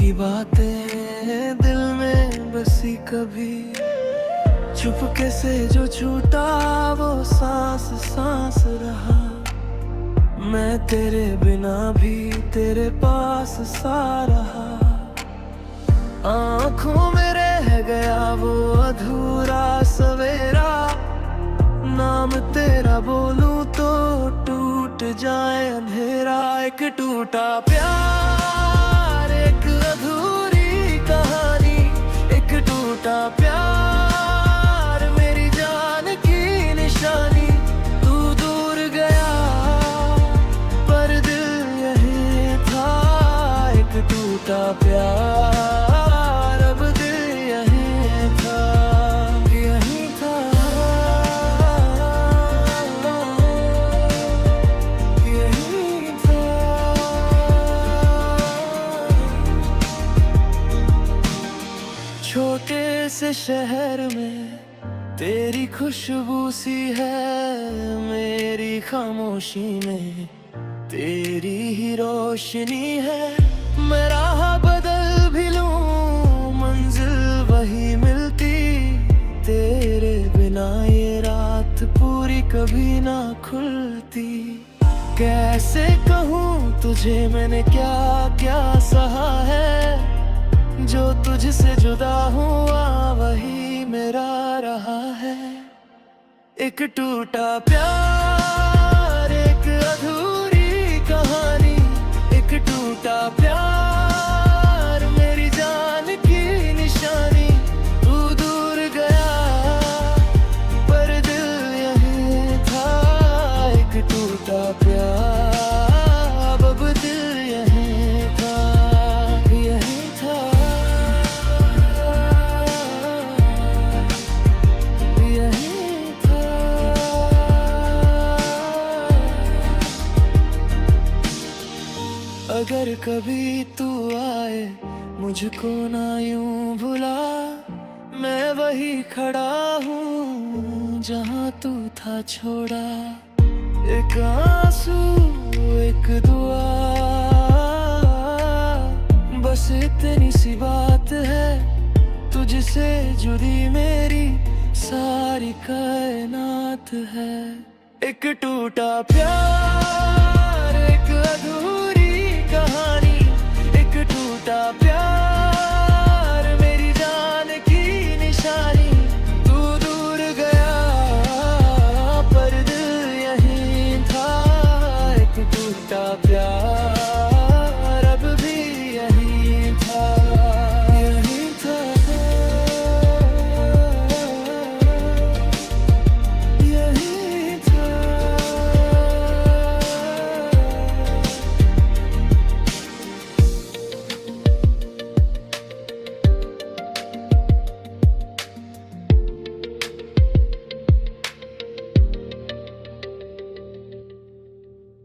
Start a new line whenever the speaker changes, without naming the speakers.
की बातें दिल में बसी कभी, चुपके से जो छूटा वो सांस सांस रहा। मैं तेरे बिना भी तेरे पास सा रहा। आँखों में रह गया वो अधूरा सवेरा, नाम तेरा बोलूं तो टूट जाए अंधेरा। एक टूटा प्यार, एक अधूरी कहानी, एक टूटा प्यार मेरी जान की निशानी। तू दूर गया पर दिल यही था, एक टूटा प्यार अब दिल यही था, यही था, यही था। छोटे से शहर में तेरी खुशबू सी है, मेरी खामोशी में तेरी ही रोशनी है। मैं राह बदल भी लूं मंजिल वही मिलती, तेरे बिना ये रात पूरी कभी ना खुलती। कैसे कहूँ तुझे मैंने क्या क्या सहा है, जो तुझसे जुदा हुआ वही मेरा रहा है। एक टूटा प्यार, एक अधूरी कहानी, एक टूटा प्यार मेरी जान की निशानी। तू दूर गया पर दिल यही था, एक टूटा प्यार अब दिल यही था, यही था, यही था। अगर कभी तू आए मुझको ना यूं भुला, मैं वही खड़ा हूँ जहाँ तू था छोड़ा। एक आंसू एक दुआ, बस इतनी सी बात है, तुझसे जुड़ी मेरी सारी कायनात है। एक टूटा प्यार, एक अधूरा